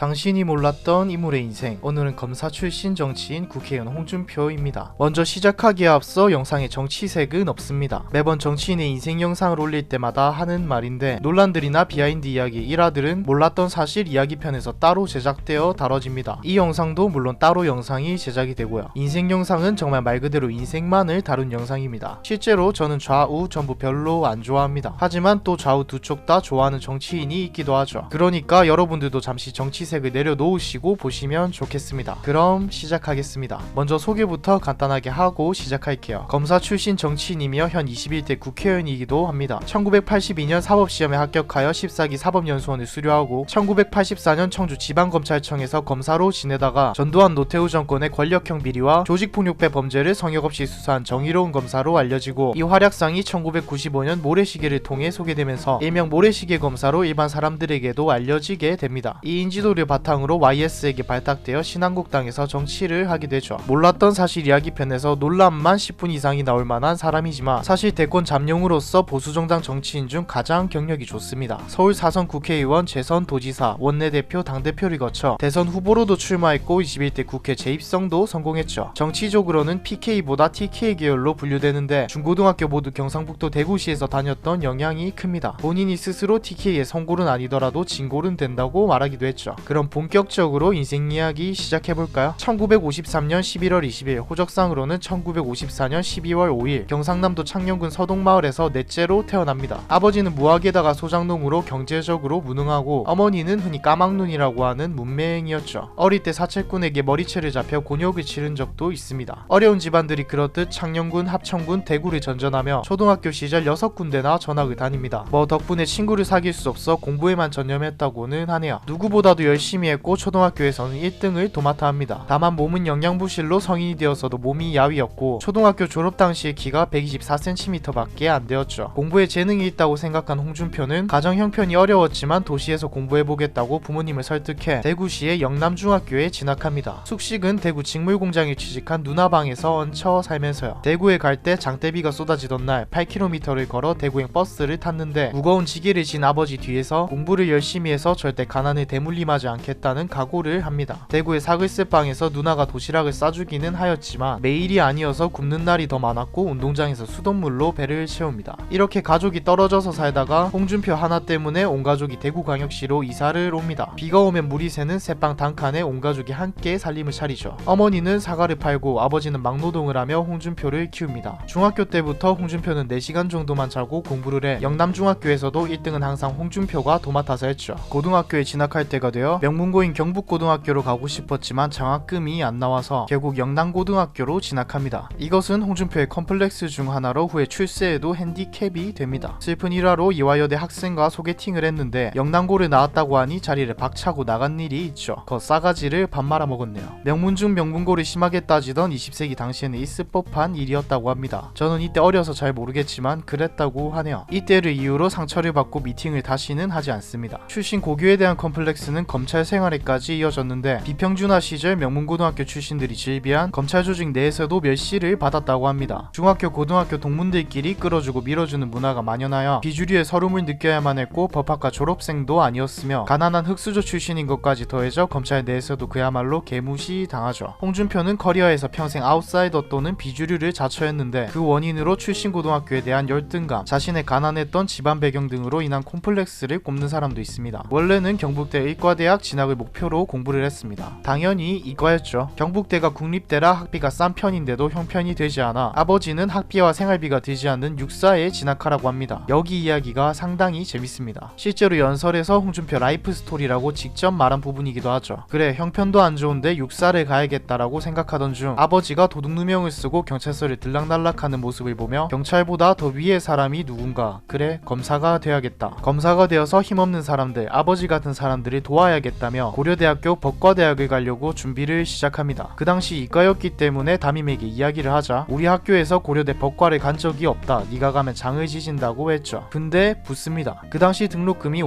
당신이 몰랐던 인물의 인생. 오늘은 검사 출신 정치인 국회의원 홍준표입니다. 먼저 시작하기에 앞서 영상에 정치색은 없습니다. 매번 정치인의 인생 영상을 올릴 때마다 하는 말인데, 논란들이나 비하인드 이야기, 일화들은 몰랐던 사실 이야기편에서 따로 제작되어 다뤄집니다. 이 영상도 물론 따로 영상이 제작이 되고요. 인생 영상은 정말 말 그대로 인생만을 다룬 영상입니다. 실제로 저는 좌우 전부 별로 안 좋아합니다. 하지만 또 좌우 두 쪽 다 좋아하는 정치인이 있기도 하죠. 그러니까 여러분들도 잠시 정치색을 내려놓으시고 보시면 좋겠습니다. 그럼 시작하겠습니다. 먼저 소개부터 간단하게 하고 시작할게요. 검사 출신 정치인이며 현 21대 국회의원이기도 합니다. 1982년 사법시험에 합격하여 14기 사법연수원을 수료하고 1984년 청주 지방검찰청에서 검사로 지내다가 전두환 노태우 정권의 권력형 비리와 조직폭력배 범죄를 성역 없이 수사한 정의로운 검사로 알려지고, 이 활약상이 1995년 모래시계를 통해 소개되면서 일명 모래시계 검사로 일반 사람들에게도 알려지게 됩니다. 이 인지도를 바탕으로 YS에게 발탁되어 신한국당에서 정치를 하게 되죠. 몰랐던 사실 이야기 편에서 논란만 10분 이상이 나올 만한 사람이지만 사실 대권 잠룡으로서 보수정당 정치인 중 가장 경력이 좋습니다. 서울 4선 국회의원, 재선 도지사, 원내대표, 당대표를 거쳐 대선 후보로도 출마했고 21대 국회 재입성도 성공했죠. 정치적으로는 PK보다 TK 계열로 분류되는데 중고등학교 모두 경상북도 대구시에서 다녔던 영향이 큽니다. 본인이 스스로 TK의 성골은 아니더라도 진골은 된다고 말하기도 했죠. 그럼 본격적으로 인생 이야기 시작해볼까요? 1953년 11월 20일, 호적상으로는 1954년 12월 5일 경상남도 창녕군 서동마을에서 넷째로 태어납니다. 아버지는 무학에다가 소장농으로 경제적으로 무능하고, 어머니는 흔히 까막눈이라고 하는 문맹이었죠. 어릴 때 사채꾼에게 머리채를 잡혀 곤욕을 치른 적도 있습니다. 어려운 집안들이 그렇듯 창녕군, 합천군, 대구를 전전하며 초등학교 시절 6군데나 전학을 다닙니다. 덕분에 친구를 사귈 수 없어 공부에만 전념했다고는 하네요. 누구보다도 열심히 했고 초등학교에서는 1등을 도맡아 합니다. 다만 몸은 영양부실로 성인이 되어서도 몸이 야위였고, 초등학교 졸업 당시의 키가 124cm 밖에 안 되었죠. 공부에 재능이 있다고 생각한 홍준표는 가정 형편이 어려웠지만 도시에서 공부해보겠다고 부모님을 설득해 대구시의 영남중학교에 진학합니다. 숙식은 대구 직물공장에 취직한 누나 방에서 얹혀 살면서요. 대구에 갈 때 장대비가 쏟아지던 날 8km를 걸어 대구행 버스를 탔는데, 무거운 지게를 진 아버지 뒤에서 공부를 열심히 해서 절대 가난에 대물림하지 않겠다는 각오를 합니다. 대구의 사글세방에서 누나가 도시락을 싸주기는 하였지만 매일이 아니어서 굶는 날이 더 많았고, 운동장에서 수돗물로 배를 채웁니다. 이렇게 가족이 떨어져서 살다가 홍준표 하나 때문에 온 가족이 대구광역시로 이사를 옵니다. 비가 오면 물이 새는 새방 단칸에 온 가족이 함께 살림을 차리죠. 어머니는 사과를 팔고 아버지는 막노동을 하며 홍준표를 키웁니다. 중학교 때부터 홍준표는 4시간 정도만 자고 공부를 해 영남중학교에서도 1등은 항상 홍준표가 도맡아서 했죠. 고등학교에 진학할 때가 되어 명문고인 경북고등학교로 가고 싶었지만 장학금이 안 나와서 결국 영남고등학교로 진학합니다. 이것은 홍준표의 컴플렉스 중 하나로 후에 출세에도 핸디캡이 됩니다. 슬픈 일화로 이화여대 학생과 소개팅을 했는데 영남고를 나왔다고 하니 자리를 박차고 나간 일이 있죠. 그 싸가지를 밥 말아 먹었네요. 명문 중 명문고를 심하게 따지던 20세기 당시에는 있을 법한 일이었다고 합니다. 저는 이때 어려서 잘 모르겠지만 그랬다고 하네요. 이때를 이유로 상처를 받고 미팅을 다시는 하지 않습니다. 출신 고교에 대한 컴플렉스는 검찰 생활에까지 이어졌는데, 비평준화 시절 명문고등학교 출신들이 질비한 검찰 조직 내에서도 멸시를 받았다고 합니다. 중학교, 고등학교 동문들끼리 끌어주고 밀어주는 문화가 만연하여 비주류의 서름을 느껴야만 했고, 법학과 졸업생도 아니었으며 가난한 흑수저 출신인 것까지 더해져 검찰 내에서도 그야말로 개무시 당하죠. 홍준표는 커리어에서 평생 아웃사이더 또는 비주류를 자처했는데, 그 원인으로 출신 고등학교에 대한 열등감, 자신의 가난했던 집안 배경 등으로 인한 콤플렉스를 꼽는 사람도 있습니다. 원래는 경북대 의과대학 진학을 목표로 공부를 했습니다. 당연히 이과였죠. 경북대가 국립대라 학비가 싼 편인데도 형편이 되지 않아 아버지는 학비와 생활비가 들지 않는 육사에 진학하라고 합니다. 여기 이야기가 상당히 재밌습니다. 실제로 연설에서 홍준표 라이프 스토리라고 직접 말한 부분이기도 하죠. 그래, 형편도 안 좋은데 육사를 가야겠다라고 생각하던 중 아버지가 도둑누명을 쓰고 경찰서를 들락날락하는 모습을 보며 경찰보다 더 위의 사람이 누군가, 그래 검사가 돼야겠다, 검사가 되어서 힘없는 사람들, 아버지 같은 사람들을 도와야겠다며 고려대학교 법과대학을 가려고 준비를 시작합니다. 그 당시 이과였기 때문에 담임에게 이야기를 하자 우리 학교에서 고려대 법과를 간 적이 없다, 네가 가면 장을 지진다고 했죠. 근데 붙습니다. 그 당시 등록금이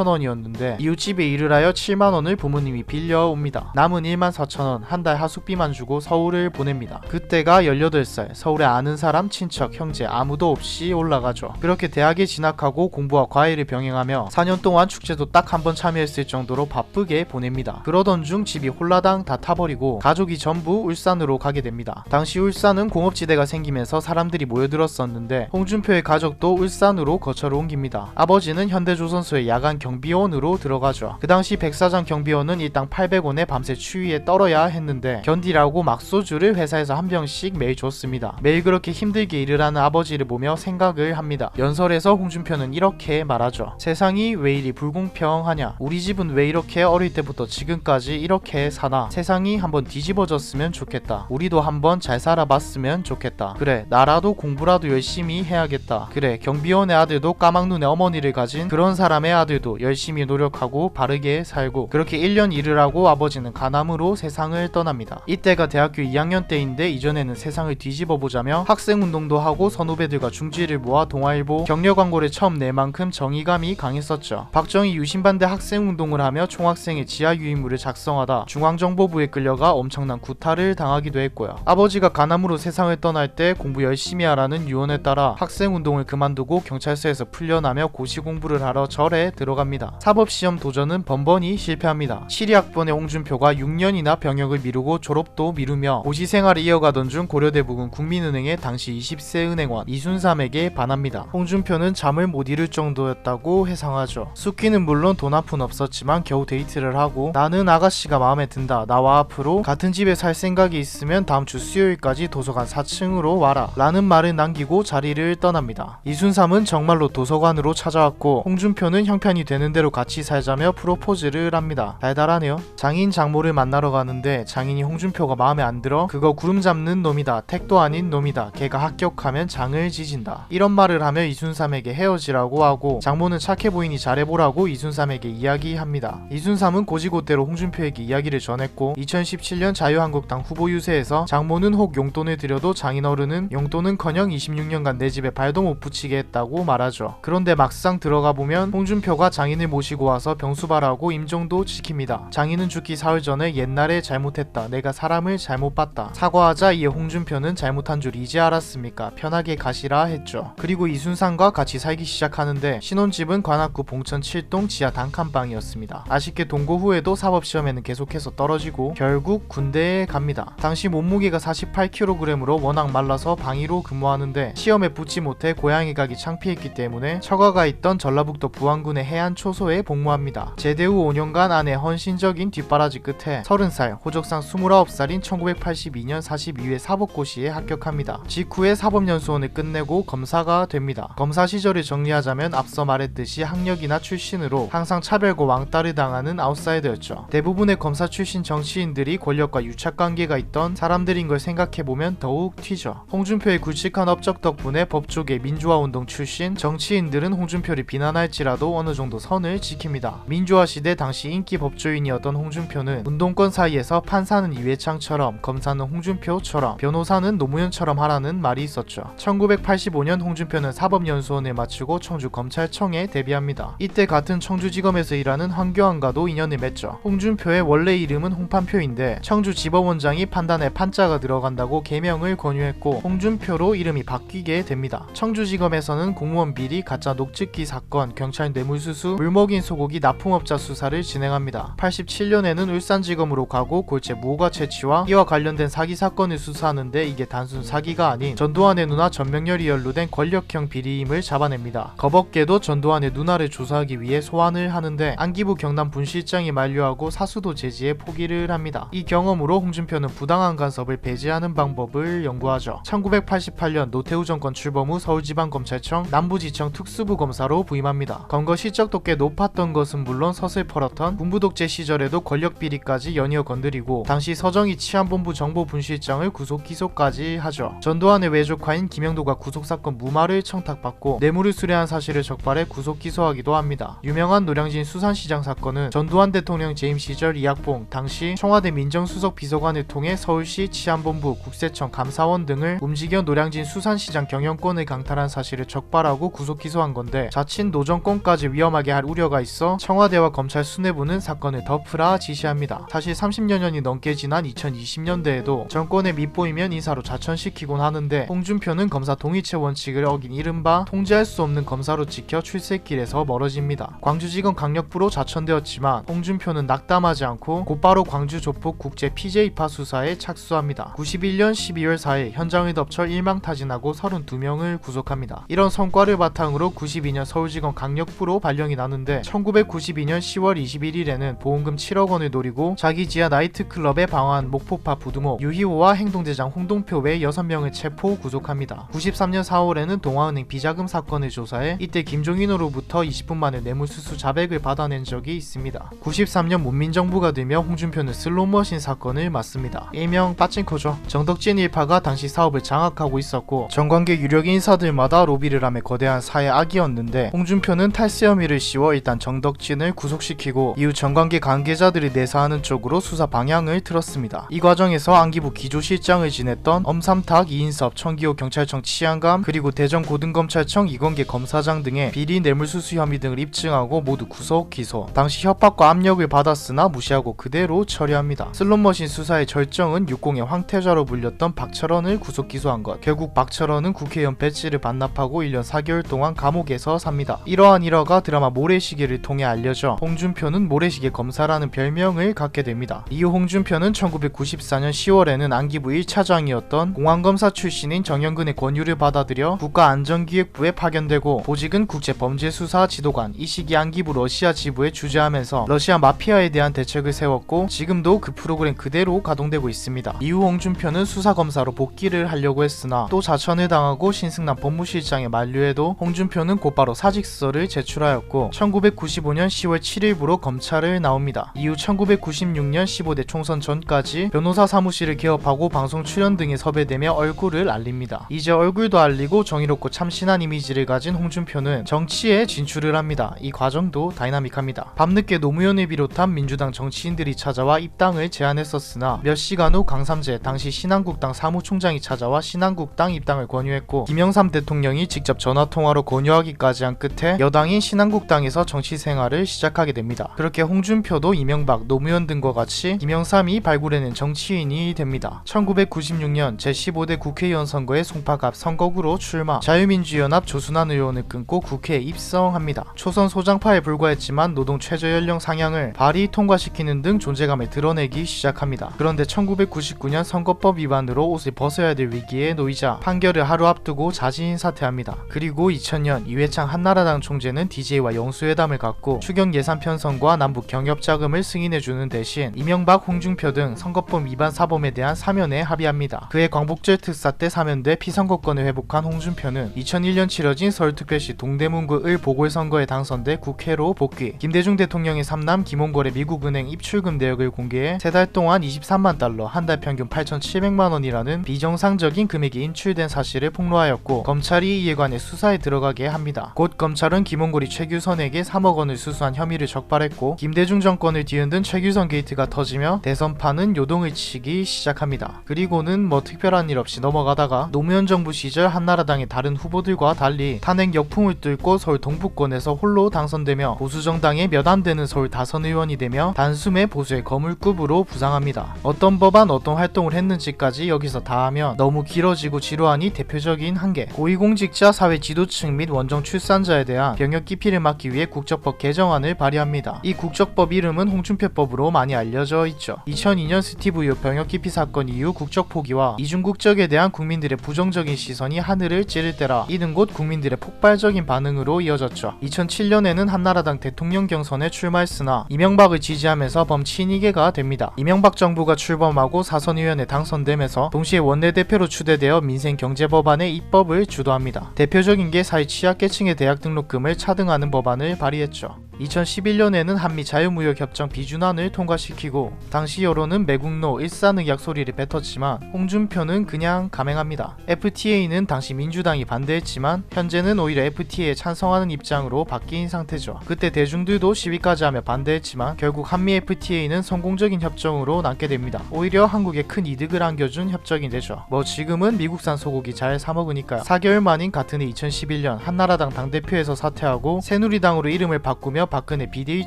56,000원이었는데 이웃집에 일을 하여 7만원을 부모님이 빌려옵니다. 남은 14,000원, 한 달 하숙비만 주고 서울을 보냅니다. 그때가 18살, 서울에 아는 사람, 친척, 형제 아무도 없이 올라가죠. 그렇게 대학에 진학하고 공부와 과외를 병행하며 4년 동안 축제도 딱 한 번 참여했을 정도로 바쁘게 보냅니다. 그러던 중 집이 홀라당 다 타버리고 가족이 전부 울산으로 가게 됩니다. 당시 울산은 공업지대가 생기면서 사람들이 모여들었었는데 홍준표의 가족도 울산으로 거처를 옮깁니다. 아버지는 현대조선소의 야간 경비원으로 들어가죠. 그 당시 백사장 경비원은 일당 800원에 밤새 추위에 떨어야 했는데 견디라고 막소주를 회사에서 한 병씩 매일 줬습니다. 매일 그렇게 힘들게 일을 하는 아버지를 보며 생각을 합니다. 연설에서 홍준표는 이렇게 말하죠. 세상이 왜 이리 불공평하냐. 우리 집은 왜 이렇게 어릴 때부터 지금까지 이렇게 사나. 세상이 한번 뒤집어졌으면 좋겠다. 우리도 한번 잘 살아봤으면 좋겠다. 그래, 나라도 공부라도 열심히 해야겠다. 그래, 경비원의 아들도 까막눈의 어머니를 가진 그런 사람의 아들도 열심히 노력하고 바르게 살고. 그렇게 1년 일을 하고 아버지는 가남으로 세상을 떠납니다. 이때가 대학교 2학년 때인데 이전에는 세상을 뒤집어 보자며 학생운동도 하고 선후배들과 중지를 모아 동아일보 격려 광고를 처음 낼 만큼 정의감이 강했었죠. 박정희 유신반대 학생운동을 하며 총학생의 지하 유인물을 작성하다 중앙정보부에 끌려가 엄청난 구타를 당하기도 했고요. 아버지가 가남으로 세상을 떠날 때 공부 열심히 하라는 유언에 따라 학생운동을 그만두고 경찰서에서 풀려나며 고시공부를 하러 절에 들어갑니다. 사법시험 도전은 번번이 실패합니다. 7위학번의 홍준표가 6년이나 병역을 미루고 졸업도 미루며 고시생활을 이어가던 중 고려대북은 국민은행의 당시 20세 은행원 이순삼에게 반합니다. 홍준표는 잠을 못 이룰 정도였다고 해상하죠. 숙기는 물론 돈 한 푼 없었지만 겨우 데이트를 하고 나는 아가씨가 마음에 든다. 나와 앞으로 같은 집에 살 생각이 있으면 다음 주 수요일까지 도서관 4층으로 와라 라는 말을 남기고 자리를 떠납니다. 이순삼은 정말로 도서관으로 찾아왔고 홍준표는 형편이 되는 대로 같이 살자며 프로포즈를 합니다. 달달하네요. 장인 장모를 만나러 가는데 장인이 홍준표가 마음에 안 들어 그거 구름 잡는 놈이다. 택도 아닌 놈이다. 걔가 합격하면 장을 지진다. 이런 말을 하며 이순삼에게 헤어지라고 하고 장모는 착해 보이니 잘해보라고 이순삼에게 이야기합니다. 이순삼은 고지고대로 홍준표에게 이야기를 전했고 2017년 자유한국당 후보 유세에서 장모는 혹 용돈을 드려도 장인어른은 용돈은커녕 26년간 내 집에 발도 못 붙이게 했다고 말하죠. 그런데 막상 들어가 보면 홍준표가 장인을 모시고 와서 병수발하고 임종도 지킵니다. 장인은 죽기 사흘 전에 옛날에 잘못했다. 내가 사람을 잘못 봤다. 사과하자 이에 홍준표는 잘못한 줄 이제 알았습니까? 편하게 가시라 했죠. 그리고 이순삼과 같이 살기 시작하는데 신혼집은 관악구 봉천 7동 지하 단칸방이었습니다. 아쉽게 동고 후에도 사법시험에는 계속해서 떨어지고 결국 군대에 갑니다. 당시 몸무게가 48kg으로 워낙 말라서 방위로 근무하는데 시험에 붙지 못해 고향에 가기 창피했기 때문에 처가가 있던 전라북도 부안군의 해안초소에 복무합니다. 제대 후 5년간 아내 헌신적인 뒷바라지 끝에 30살, 호적상 29살인 1982년 42회 사법고시에 합격합니다. 직후에 사법연수원을 끝내고 검사가 됩니다. 검사 시절을 정리하자면 앞서 말했듯이 학력이나 출신으로 항상 차별과 왕따를 당하는 아웃사이더였죠. 대부분의 검사 출신 정치인들이 권력과 유착관계가 있던 사람들인 걸 생각해보면 더욱 튀죠. 홍준표의 굵직한 업적 덕분에 법조계 민주화운동 출신 정치인들은 홍준표를 비난할지라도 어느 정도 선을 지킵니다. 민주화 시대 당시 인기 법조인이었던 홍준표는 운동권 사이에서 판사는 이회창처럼 검사는 홍준표처럼 변호사는 노무현처럼 하라는 말이 있었죠. 1985년 홍준표는 사법연수원을 마치고 청주검찰청에 데뷔합니다. 이때 같은 청주지검에서 일하는 황교안과도 인연을 맺죠. 홍준표의 원래 이름은 홍판표인데 청주지법원장이 판단에 판자가 들어간다고 개명을 권유했고 홍준표로 이름이 바뀌게 됩니다. 청주지검에서는 공무원 비리, 가짜 녹즙기 사건, 경찰 뇌물수수, 물먹인 소고기 납품업자 수사를 진행합니다. 87년에는 울산지검으로 가고 골체 무허가 채취와 이와 관련된 사기 사건을 수사하는데 이게 단순 사기가 아닌 전두환의 누나 전명렬이 연루된 권력형 비리임을 잡아냅니다. 겁없게도 전두환의 누나를 조사하기 위해 소환을 하는데 안기부 경남 분실장이 만류하고 사수도 제지에 포기를 합니다. 이 경험으로 홍준표는 부당한 간섭을 배제하는 방법을 연구하죠. 1988년 노태우 정권 출범 후 서울지방검찰청 남부지청 특수부 검사로 부임합니다. 검거 실적도 꽤 높았던 것은 물론 서슬퍼렇던 군부독재 시절에도 권력비리까지 연이어 건드리고 당시 서정희 치안본부 정보분실장을 구속 기소까지 하죠. 전두환의 외조카인 김영도가 구속사건 무마를 청탁받고 뇌물을 수뢰한 사실을 적발해 구속 기소하기도 합니다. 유명한 노량진 수산시장 사건은 전두환 대통령 재임 시절 이학봉 당시 청와대 민정수석 비서관을 통해 서울시 치안본부, 국세청, 감사원 등을 움직여 노량진 수산시장 경영권을 강탈한 사실을 적발하고 구속 기소한 건데 자칫 노정권까지 위험하게 할 우려가 있어 청와대와 검찰 수뇌부는 사건을 덮으라 지시합니다. 사실 30여 년이 넘게 지난 2020년대에도 정권에 밉보이면 인사로 자천시키곤 하는데 홍준표는 검사 동일체 원칙을 어긴 이른바 통제할 수 없는 검사로 찍혀 출세길에서 멀어집니다. 광주지검 강력부로 자천되고 확정되었지만 홍준표는 낙담하지 않고 곧바로 광주 조폭 국제 피제 입학 수사에 착수합니다. 91년 12월 4일 현장을 덮쳐 일망타진하고 32명을 구속합니다. 이런 성과를 바탕으로 92년 서울지검 강력부로 발령이 나는데 1992년 10월 21일에는 보험금 7억 원을 노리고 자기 지하 나이트클럽에 방화한 목포파 부두목 유희호와 행동대장 홍동표 외 6명을 체포 구속합니다. 93년 4월에는 동아은행 비자금 사건을 조사해 이때 김종인으로부터 20분 만에 뇌물수수 자백을 받아낸 적이 있습니다. 93년 문민정부가 들며 홍준표는 슬롯머신 사건을 맡습니다. 일명 빠찡코죠. 정덕진 일파가 당시 사업을 장악하고 있었고 정관계 유력 인사들마다 로비를 하며 거대한 사회 악이었는데 홍준표는 탈세 혐의를 씌워 일단 정덕진을 구속시키고 이후 정관계 관계자들이 내사하는 쪽으로 수사 방향을 틀었습니다. 이 과정에서 안기부 기조실장을 지냈던 엄삼탁, 이인섭, 청기호 경찰청 치안감 그리고 대전고등검찰청 이건계 검사장 등의 비리 뇌물수수 혐의 등을 입증하고 모두 구속, 기소. 당시 협박과 압력을 받았으나 무시하고 그대로 처리합니다. 슬롯머신 수사의 절정은 60의 황태자로 불렸던 박철원을 구속 기소한 것. 결국 박철원은 국회의원 배지를 반납하고 1년 4개월 동안 감옥에서 삽니다. 이러한 일화가 드라마 모래시계를 통해 알려져 홍준표는 모래시계 검사라는 별명을 갖게 됩니다. 이후 홍준표는 1994년 10월에는 안기부 1차장이었던 공안검사 출신인 정영근의 권유를 받아들여 국가안전기획부에 파견되고 보직은 국제범죄수사 지도관, 이 시기 안기부 러시아 지부에 주재하면서 러시아 마피아에 대한 대책을 세웠고 지금도 그 프로그램 그대로 가동되고 있습니다. 이후 홍준표는 수사검사로 복귀를 하려고 했으나 또 자천을 당하고 신승남 법무실장에 만류해도 홍준표는 곧바로 사직서를 제출하였고 1995년 10월 7일부로 검찰을 나옵니다. 이후 1996년 15대 총선 전까지 변호사 사무실을 개업하고 방송 출연 등에 섭외되며 얼굴을 알립니다. 이제 얼굴도 알리고 정의롭고 참신한 이미지를 가진 홍준표는 정치에 진출을 합니다. 이 과정도 다이나믹합니다. 밤늦게 노무현을 비롯한 민주당 정치인들이 찾아와 입당을 제안했었으나 몇 시간 후 강삼재 당시 신한국당 사무총장이 찾아와 신한국당 입당을 권유했고 김영삼 대통령이 직접 전화통화로 권유하기까지 한 끝에 여당인 신한국당에서 정치생활을 시작하게 됩니다. 그렇게 홍준표도 이명박, 노무현 등과 같이 김영삼이 발굴해낸 정치인이 됩니다. 1996년 제15대 국회의원 선거에 송파갑 선거구로 출마, 자유민주연합 조순환 의원을 끊고 국회에 입성합니다. 초선 소장파에 불과했지만 노동 최저연령 상향을 발의 통과시키는 등 존재감을 드러내기 시작합니다. 그런데 1999년 선거법 위반으로 옷을 벗어야 될 위기에 놓이자 판결을 하루 앞두고 자진 사퇴합니다. 그리고 2000년 이회창 한나라당 총재는 DJ와 영수회담을 갖고 추경 예산 편성과 남북 경협 자금을 승인해주는 대신 이명박, 홍준표 등 선거법 위반 사범에 대한 사면에 합의합니다. 그해 광복절 특사 때 사면돼 피선거권을 회복한 홍준표는 2001년 치러진 서울특별시 동대문구 을 보궐선거에 당선돼 국회로 복귀. 김대중 대통령의 삼남 김홍걸의 미국은행 입출금 내역을 공개해 세 달 동안 23만 달러, 한 달 평균 8,700만 원이라는 비정상적인 금액이 인출된 사실을 폭로하였고 검찰이 이에 관해 수사에 들어가게 합니다. 곧 검찰은 김홍걸이 최규선에게 3억 원을 수수한 혐의를 적발했고 김대중 정권을 뒤흔든 최규선 게이트가 터지며 대선판은 요동을 치기 시작합니다. 그리고는 뭐 특별한 일 없이 넘어가다가 노무현 정부 시절 한나라당의 다른 후보들과 달리 탄핵 역풍을 뚫고 서울 동부권에서 홀로 당선되며 보수정당의 몇 안 되는 서울 다선 의원이 되며 단숨에 보수의 거물급으로 부상합니다. 어떤 법안 어떤 활동을 했는지까지 여기서 다 하면 너무 길어지고 지루하니 대표적인 한계, 고위공직자 사회 지도층 및 원정 출산자에 대한 병역 기피를 막기 위해 국적법 개정안을 발의합니다. 이 국적법 이름은 홍준표법으로 많이 알려져 있죠. 2002년 스티브 유 병역 기피 사건 이후 국적 포기와 이중 국적에 대한 국민들의 부정적인 시선이 하늘을 찌를 때라 이는 곧 국민들의 폭발적인 반응으로 이어졌죠. 2007년에는 한나라당 대통령 경선에 출마했으나 이명박을 지지하면서 범친이계가 됩니다. 이명박 정부가 출범하고 사선의원에 당선되면서 동시에 원내대표로 추대되어 민생경제법안의 입법을 주도합니다. 대표적인 게 사회 취약계층의 대학 등록금을 차등하는 법안을 발의했죠. 2011년에는 한미 자유무역협정 비준안을 통과시키고 당시 여론은 매국노 일산의약 소리를 뱉었지만 홍준표는 그냥 감행합니다. FTA는 당시 민주당이 반대했지만 현재는 오히려 FTA에 찬성하는 입장으로 바뀐 상태죠. 그때 대중들도 시위까지 하며 반대했지만 결국 한미 FTA는 성공적인 협정으로 남게 됩니다. 오히려 한국에 큰 이득을 안겨준 협정이 되죠. 뭐 지금은 미국산 소고기 잘 사먹으니까요. 4개월 만인 같은 해 2011년 한나라당 당대표에서 사퇴하고 새누리당으로 이름을 바꾸며 박근혜 비대위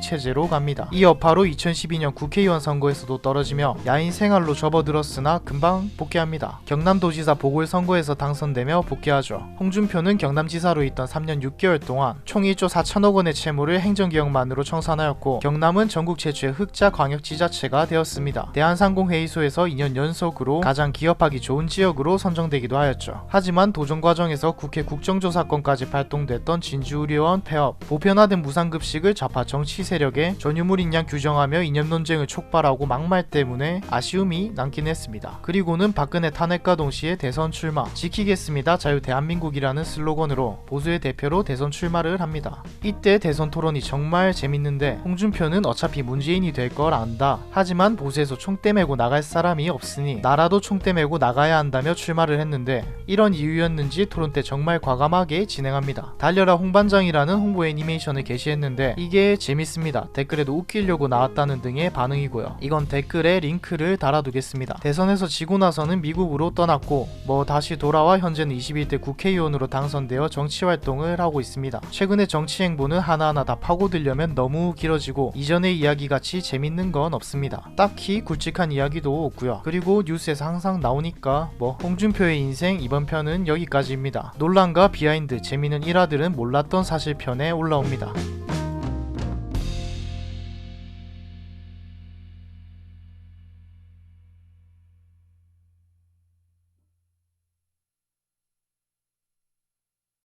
체제로 갑니다. 이 여파로 2012년 국회의원 선거에서도 떨어지며 야인 생활로 접어들었으나 금방 복귀합니다. 경남도지사 보궐선거에서 당선되며 복귀하죠. 홍준표는 경남지사로 있던 3년 6개월 동안 총 1조 4천억 원의 채무를 행정개혁만으로 청산하였고 경남은 전국 최초의 흑자 광역지자체가 되었습니다. 대한상공회의소에서 2년 연속으로 가장 기업하기 좋은 지역으로 선정되기도 하였죠. 하지만 도정 과정에서 국회 국정조사권까지 발동됐던 진주의료원 폐업, 보편화된 무상급식을 좌파 정치 세력에 전유물인 양 규정하며 이념 논쟁을 촉발하고 막말 때문에 아쉬움이 남긴 했습니다. 그리고는 박근혜 탄핵과 동시에 대선 출마, 지키겠습니다 자유 대한민국이라는 슬로건으로 보수의 대표로 대선 출마를 합니다. 이때 대선 토론이 정말 재밌는데 홍준표는 어차피 문재인이 될 걸 안다. 하지만 보수에서 총대 메고 나갈 사람이 없으니 나라도 총대 메고 나가야 한다며 출마를 했는데 이런 이유였는지 토론 때 정말 과감하게 진행합니다. 달려라 홍반장이라는 홍보 애니메이션을 게시했는데 이게 재밌습니다. 댓글에도 웃기려고 나왔다는 등의 반응이고요. 이건 댓글에 링크를 달아두겠습니다. 대선에서 지고 나서는 미국으로 떠났고 다시 돌아와 현재는 21대 국회의원으로 당선되어 정치활동을 하고 있습니다. 최근에 정치 행보는 하나하나 다 파고들려면 너무 길어지고 이전의 이야기같이 재밌는 건 없습니다. 딱히 굵직한 이야기도 없고요. 그리고 뉴스에서 항상 나오니까 홍준표의 인생 이번 편은 여기까지입니다. 논란과 비하인드, 재미있는 일화들은 몰랐던 사실편에 올라옵니다.